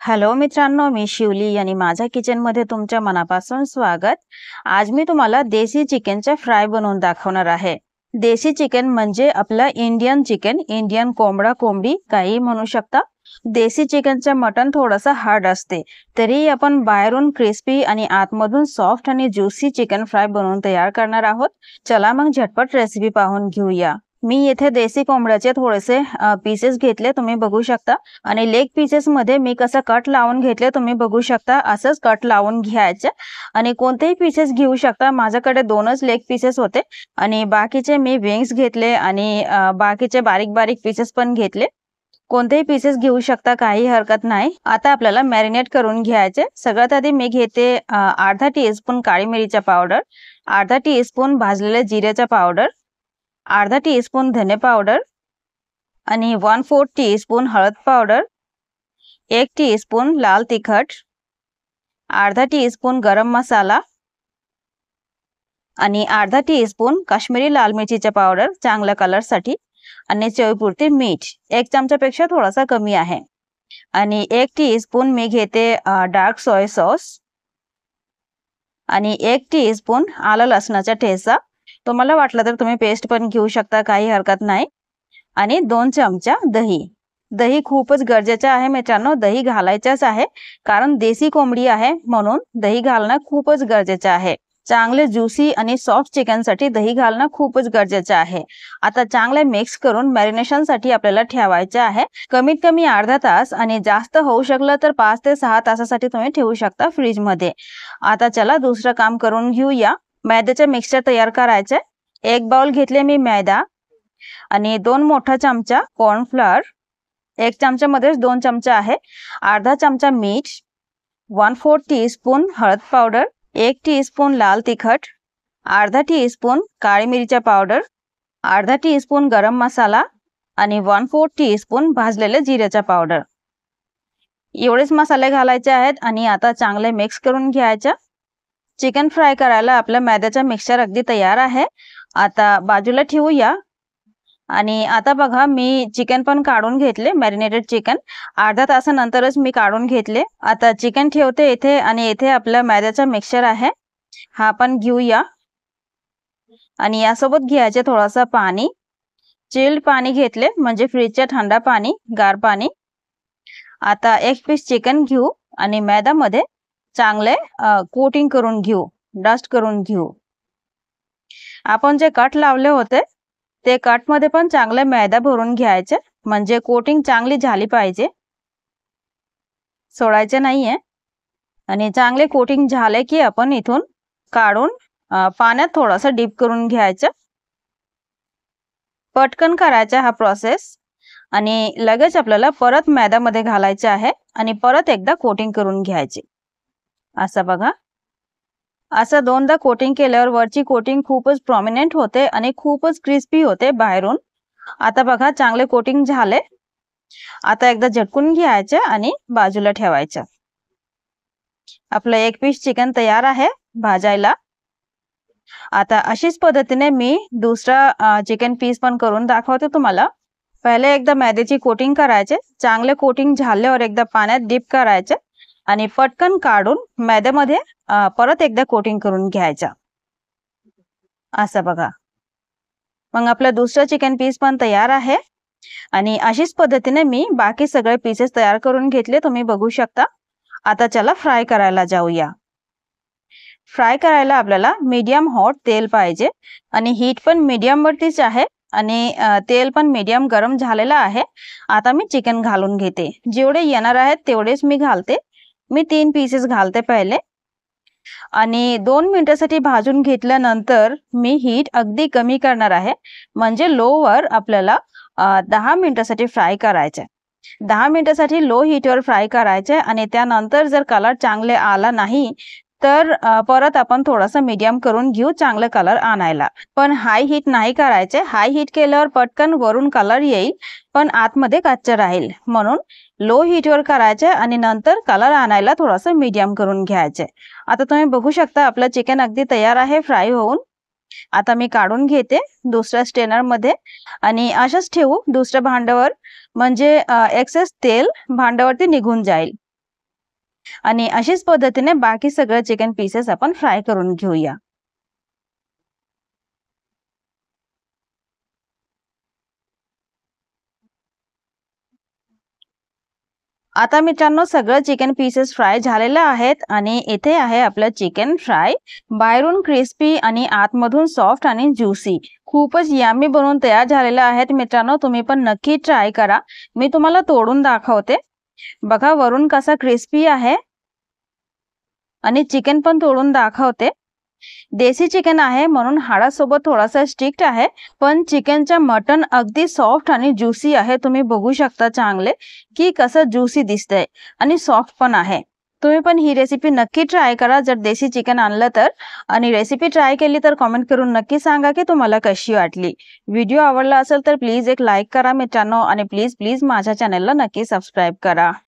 Hello मित्रांनो, मी शिवली आणि माझ्या किचनमध्ये तुमच्या मनापासून स्वागत. आज मी तुम्हाला देशी चिकनचा फ्राय बनवून दाखवणार आहे. देशी चिकन म्हणजे आपलं इंडियन चिकन, इंडियन कोंबडा कोंबडी काही म्हणू शकता. देशी चिकनचं मटण थोडंसं हार्ड असते, तरी आपण बाहेरून क्रिस्पी आणि आतमधून सॉफ्ट आणि ज्युसी चिकन फ्राय बनवून तयार करणार आहोत. चला मग झटपट रेसिपी पाहून घेऊया. मी येथे देशी कोंबड्याचे थोडेसे पीसेस घेतले, तुम्ही बघू शकता. आणि लेग पीसेस मध्ये मी कसं कट लावून घेतले तुम्ही बघू शकता. असंच कट लावून घ्यायचे आणि कोणतेही पीसेस घेऊ शकता. माझ्याकडे 2च लेग पीसेस होते आणि बाकीचे मी विंग्स घेतले आणि बाकीचे बारीक बारीक पीसेस पण घेतले. कोणतेही पीसेस घेऊ शकता, काही हरकत नाही. आता आपल्याला मॅरिनेट करून घ्यायचे. सगळ्यात आधी मी घेते अर्धा टीस्पून काळी मिरीचा पावडर, अर्धा टीस्पून भाजलेले जिरेचा पावडर, अर्धा टीस्पून धने पावडर आणि 1/4 टीस्पून हळद पावडर, 1 टीस्पून लाल तिखट, अर्धा टीस्पून गरम मसाला आणि अर्धा टीस्पून काश्मीरी लाल मिरचीचा पावडर चांगल्या कलरसाठी आणि चवीपुरते मीठ. 1 चमचापेक्षा थोडासा कमी आहे. आणि 1 टीस्पून मी घेते डार्क सोय सॉस आणि 1 टीस्पून आलं लसणाचा ठेचा. तुम्हाला वाटलं तर तुम्ही पेस्ट पण घेऊ शकता, काही हरकत नाही. आणि 2 चमचा दही. दही खूपच गरजेचं आहे मित्रांनो, दही घालायचंच आहे कारण देशी कोंबडी आहे म्हणून दही घालणं खूपच गरजेचं आहे. चांगले ज्युसी आणि सॉफ्ट चिकनसाठी दही घालणं खूपच गरजेचं आहे. आता चांगले मिक्स करून मॅरिनेशनसाठी आपल्याला ठेवायचे आहे. कमीत कमी अर्धा तास आणि जास्त होऊ शकलं तर 5 ते 6 तासासाठी तुम्ही ठेवू शकता फ्रीज मध्ये. आता चला दुसरं काम करून घेऊया. मैद्याचे मिक्सचर तयार करायचे. 1 बाउल घेतले मी मैदा आणि 2 मोठा चमचा कॉर्नफ्लोअर, 1 चमचामध्येच 2 चमचा आहे, अर्धा चमचा मीठ, 1/4 टीस्पून हळद पावडर, 1 टीस्पून लाल तिखट, अर्धा टीस्पून काळी मिरीचा पावडर, अर्धा टीस्पून गरम मसाला आणि 1/4 टीस्पून भाजलेले जिरेचा पावडर. एवढेच मसाले घालायचे आहेत आणि आता चांगले मिक्स करून घ्यायचे. चिकन फ्राय करायला आपलं मैद्याचा मिक्सचर अगदी तयार आहे. आता बाजूला ठेवूया. आणि आता बघा मी चिकन पण काढून घेतले, मॅरिनेटेड चिकन अर्धा तासानंतरच मी काढून घेतले. आता चिकन ठेवते इथे आणि इथे आपला मैद्याचा मिक्सचर आहे, हा पण घेऊया. आणि यासोबत घ्यायचे थोडासा पाणी, चिल्ड पाणी घेतले म्हणजे फ्रीजचे थंड पाणी, गार पाणी. आता 1 पीस चिकन घेऊ आणि मैद्यामध्ये चांगले कोटिंग करून घेऊ, डस्ट करून घेऊ. आपण जे कट लावले होते ते कट मध्ये पण चांगले मैदा भरून घ्यायचे म्हणजे कोटिंग चांगली झाली पाहिजे, सोडायचे नाहीये. आणि चांगले कोटिंग झाले की आपण इथून काढून पाण्यात थोडंसं डीप करून घ्यायचं. पटकन करायचा हा प्रोसेस आणि लगेच आपल्याला परत मैद्यामध्ये घालायचे आहे आणि परत एकदा कोटिंग करून घ्यायचे. असं बघा, असं 2दा कोटिंग केल्यावर वरची कोटिंग खूपच प्रॉमिनंट होते आणि खूपच क्रिस्पी होते बाहेरून. आता बघा चांगले कोटिंग झाले. आता एकदा झटकून घ्यायचे आणि बाजूला ठेवायचं. आपलं 1 पीस चिकन तयार आहे भाजायला. आता अशीच पद्धतीने मी दुसरा चिकन पीस पण करून दाखवते तुम्हाला. पहिले एकदा मैद्याची कोटिंग करायचे, चांगले कोटिंग झाल्यावर एकदा पाण्यात डीप करायचे आणि पटकन काढून मैद्यामध्ये परत एकदा कोटिंग करून घ्यायचा. असं बघा, मग आपलं दुसरं चिकन पीस पण तयार आहे. आणि अशीच पद्धतीने मी बाकी सगळे पीसेस तयार करून घेतले, तुम्ही बघू शकता. आता चला फ्राय करायला जाऊया. फ्राय करायला आपल्याला मीडियम हॉट तेल पाहिजे आणि हीट पण मीडियम वरतीच आहे आणि तेल पण मीडियम गरम झालेला आहे. आता मी चिकन घालून घेते, जेवढे येणार आहेत तेवढेच मी घालते. मी 3 पीसेस घालते पहिले आणि 2 मिनिटासाठी भाजून घेतल्यानंतर मी हीट अगदी कमी करणार आहे म्हणजे लो वर आपल्याला 10 मिनिटासाठी फ्राय करायचे. 10 मिनिटासाठी लो हीटवर फ्राय करायचे आणि त्यानंतर जर कलर चांगले आला नाही तर परत आपण थोडासा मीडियम करून घेऊ चांगले कलर आणायला. पण हाय हीट नाही करायचे, हाय हीट केल्यावर पटकन वरून कलर येईल पण आतमध्ये कच्चा राहील, म्हणून लो हीटवर करायचे आणि नंतर कलर आणायला थोडासा मीडियम करून घ्यायचे. आता तुम्ही बघू शकता आपलं चिकन अगदी तयार आहे फ्राय होऊन. आता मी काढून घेते दुसऱ्या स्ट्रेनर मध्ये आणि अशाच ठेवू दुसऱ्या भांड्यावर म्हणजे एक्सेस तेल भांड्यावरती निघून जाईल. आणि अशीच पद्धतीने बाकी सगळे चिकन पीसेस आपण फ्राय करून घेऊया. आता मित्रांनो सगळं चिकन पीसेस फ्राय झालेलं आहेत आणि इथे आहे आपलं चिकन फ्राय. बाहेरून क्रिस्पी आणि आतमधून सॉफ्ट आणि ज्युसी. खूपच यम्मी बनवून तयार झालेलं आहेत मित्रांनो. तुम्ही पण नक्की ट्राय करा. मी तुम्हाला तोडून दाखवते. बघा वरून कसा क्रिस्पी आहे आणि चिकन पण तोडून दाखवते. देसी चिकन आहे म्हणून हाडासोबत थोडासा स्टिक्ट आहे, पण चिकनचा मटन अगदी सॉफ्ट आणि ज्युसी आहे. तुम्ही बघू शकता चांगले की कसं ज्युसी दिसतंय आणि सॉफ्ट पण आहे. तुम्ही पण ही रेसिपी नक्की ट्राय करा जर देसी चिकन आणलं तर. आणि रेसिपी ट्राय केली तर कमेंट करून नक्की सांगा की तुम्हाला कशी वाटली. व्हिडिओ आवडला असेल तर प्लीज एक लाईक करा मित्रांनो आणि प्लीज माझ्या चॅनलला नक्की सबस्क्राईब करा.